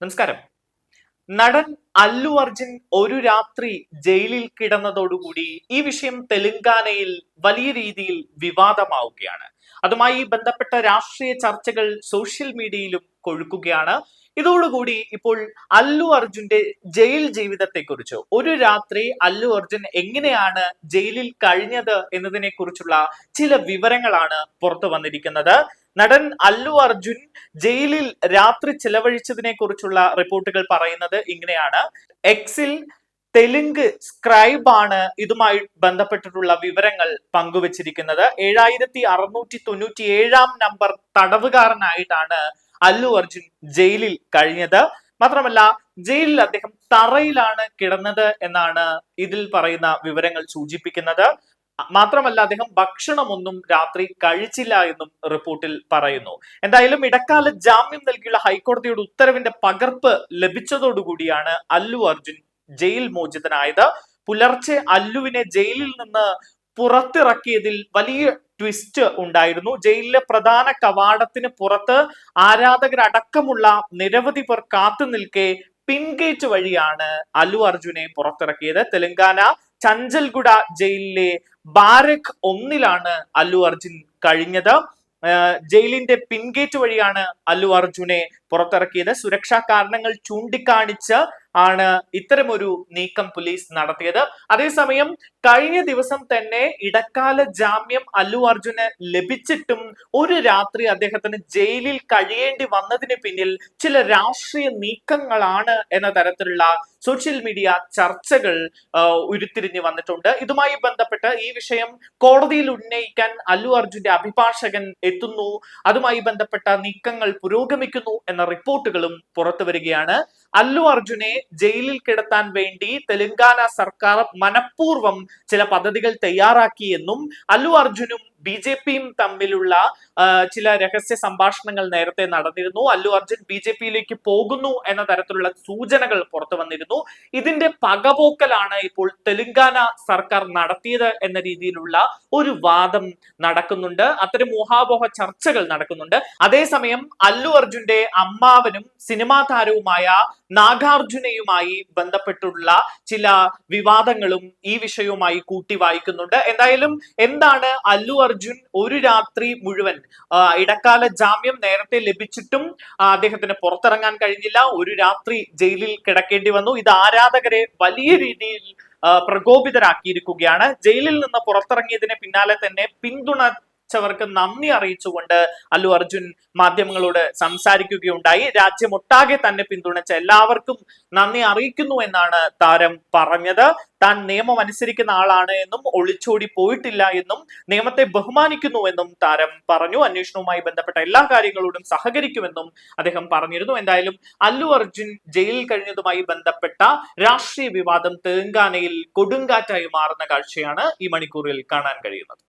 നമസ്കാരം. നടൻ അല്ലു അർജുൻ ഒരു രാത്രി ജയിലിൽ കിടന്നതോടുകൂടി ഈ വിഷയം തെലങ്കാനയിൽ വലിയ രീതിയിൽ വിവാദമാവുകയാണ്. അതുമായി ബന്ധപ്പെട്ട രാഷ്ട്രീയ ചർച്ചകൾ സോഷ്യൽ മീഡിയയിലും കൊഴുക്കുകയാണ്. ഇതോടുകൂടി ഇപ്പോൾ അല്ലു അർജുന്റെ ജയിൽ ജീവിതത്തെക്കുറിച്ച്, ഒരു രാത്രി അല്ലു അർജുൻ എങ്ങനെയാണ് ജയിലിൽ കഴിഞ്ഞത് എന്നതിനെ കുറിച്ചുള്ള ചില വിവരങ്ങളാണ് പുറത്തു വന്നിരിക്കുന്നത്. നടൻ അല്ലു അർജുൻ ജയിലിൽ രാത്രി ചിലവഴിച്ചതിനെ കുറിച്ചുള്ള റിപ്പോർട്ടുകൾ പറയുന്നത് ഇങ്ങനെയാണ്. എക്സിൽ തെലുങ്ക് സ്ക്രൈബ് ആണ് ഇതുമായി ബന്ധപ്പെട്ടിട്ടുള്ള വിവരങ്ങൾ പങ്കുവച്ചിരിക്കുന്നത്. 7697 നമ്പർ തടവുകാരനായിട്ടാണ് അല്ലു അർജുൻ ജയിലിൽ കഴിഞ്ഞത്. മാത്രമല്ല, ജയിലിൽ അദ്ദേഹം തറയിലാണ് കിടന്നത് എന്നാണ് ഇതിൽ പറയുന്ന വിവരങ്ങൾ സൂചിപ്പിക്കുന്നത്. മാത്രമല്ല, അദ്ദേഹം ഭക്ഷണമൊന്നും രാത്രി കഴിച്ചില്ല എന്നും റിപ്പോർട്ടിൽ പറയുന്നു. എന്തായാലും ഇടക്കാല ജാമ്യം നൽകിയുള്ള ഹൈക്കോടതിയുടെ ഉത്തരവിന്റെ പകർപ്പ് ലഭിച്ചതോടുകൂടിയാണ് അല്ലു അർജുൻ ജയിൽ മോചിതനായത്. പുലർച്ചെ അല്ലുവിനെ ജയിലിൽ നിന്ന് പുറത്തിറക്കിയതിൽ വലിയ ട്വിസ്റ്റ് ഉണ്ടായിരുന്നു. ജയിലിലെ പ്രധാന കവാടത്തിന് പുറത്ത് ആരാധകരടക്കമുള്ള നിരവധി പേർ കാത്തു നിൽക്കെ പിൻഗേറ്റ് വഴിയാണ് അല്ലു അർജുനെ പുറത്തിറക്കിയത്. തെലങ്കാന ചഞ്ചൽഗുഡ ജയിലിലെ ബാരക് ഒന്നിലാണ് അല്ലു അർജുൻ കഴിഞ്ഞത്. ജയിലിന്റെ പിൻഗേറ്റ് വഴിയാണ് അല്ലു അർജുനെ പുറത്തിറക്കിയത്. സുരക്ഷാ കാരണങ്ങൾ ചൂണ്ടിക്കാണിച്ച് ആണ് ഇത്തരമൊരു നീക്കം പോലീസ് നടത്തിയത്. അതേസമയം കഴിഞ്ഞ ദിവസം തന്നെ ഇടക്കാല ജാമ്യം അല്ലു അർജുന് ലഭിച്ചിട്ടും ഒരു രാത്രി അദ്ദേഹത്തിന് ജയിലിൽ കഴിയേണ്ടി വന്നതിന് പിന്നിൽ ചില രാഷ്ട്രീയ നീക്കങ്ങളാണ് എന്ന തരത്തിലുള്ള സോഷ്യൽ മീഡിയ ചർച്ചകൾ ഉരുത്തിരിഞ്ഞു വന്നിട്ടുണ്ട്. ഇതുമായി ബന്ധപ്പെട്ട് ഈ വിഷയം കോടതിയിൽ ഉന്നയിക്കാൻ അല്ലു അർജുന്റെ അഭിഭാഷകൻ എത്തുന്നു. അതുമായി ബന്ധപ്പെട്ട നീക്കങ്ങൾ പുരോഗമിക്കുന്നു എന്ന റിപ്പോർട്ടുകളും പുറത്തു വരികയാണ്. അല്ലു അർജുനെ ജയിലിൽ കിടത്താൻ വേണ്ടി തെലങ്കാന സർക്കാർ മനഃപൂർവ്വം ചില പദ്ധതികൾ തയ്യാറാക്കിയെന്നും അല്ലു അർജുനും BJPയും തമ്മിലുള്ള ചില രഹസ്യ സംഭാഷണങ്ങൾ നേരത്തെ നടന്നിരുന്നു. അല്ലു അർജുൻ BJPയിലേക്ക് പോകുന്നു എന്ന തരത്തിലുള്ള സൂചനകൾ പുറത്തു വന്നിരുന്നു. ഇതിന്റെ പകപോക്കലാണ് ഇപ്പോൾ തെലങ്കാന സർക്കാർ നടത്തിയത് എന്ന രീതിയിലുള്ള ഒരു വാദം നടക്കുന്നുണ്ട്. അത്തരം ഊഹാപോഹ ചർച്ചകൾ നടക്കുന്നുണ്ട്. അതേസമയം അല്ലു അർജുന്റെ അമ്മാവനും സിനിമാ താരവുമായ നാഗാർജുനയുമായി ബന്ധപ്പെട്ടുള്ള ചില വിവാദങ്ങളും ഈ വിഷയവുമായി കൂട്ടി വായിക്കുന്നുണ്ട്. എന്തായാലും എന്താണ് അല്ലു അർജുൻ ഒരു രാത്രി മുഴുവൻ ഇടക്കാല ജാമ്യം നേരത്തെ ലഭിച്ചിട്ടും അദ്ദേഹത്തിന് പുറത്തിറങ്ങാൻ കഴിഞ്ഞില്ല. ഒരു രാത്രി ജയിലിൽ കിടക്കേണ്ടി വന്നു. ഇത് ആരാധകരെ വലിയ രീതിയിൽ പ്രകോപിതരാക്കിയിരിക്കുകയാണ്. ജയിലിൽ നിന്ന് പുറത്തിറങ്ങിയതിന് പിന്നാലെ തന്നെ പിന്തുണച്ചവർക്ക് നന്ദി അറിയിച്ചുകൊണ്ട് അല്ലു അർജുൻ മാധ്യമങ്ങളോട് സംസാരിക്കുകയുണ്ടായി. രാജ്യമൊട്ടാകെ തന്നെ പിന്തുണച്ച എല്ലാവർക്കും നന്ദി അറിയിക്കുന്നു എന്നാണ് താരം പറഞ്ഞത്. താൻ നിയമം അനുസരിക്കുന്ന ആളാണ് എന്നും ഒളിച്ചോടി പോയിട്ടില്ല എന്നും നിയമത്തെ ബഹുമാനിക്കുന്നു എന്നും താരം പറഞ്ഞു. അന്വേഷണവുമായി ബന്ധപ്പെട്ട എല്ലാ കാര്യങ്ങളോടും സഹകരിക്കുമെന്നും അദ്ദേഹം പറഞ്ഞിരുന്നു. എന്തായാലും അല്ലു അർജുൻ ജയിലിൽ കഴിഞ്ഞതുമായി ബന്ധപ്പെട്ട രാഷ്ട്രീയ വിവാദം തെലങ്കാനയിൽ കൊടുങ്കാറ്റായി മാറുന്ന കാഴ്ചയാണ് ഈ മണിക്കൂറിൽ കാണാൻ കഴിയുന്നത്.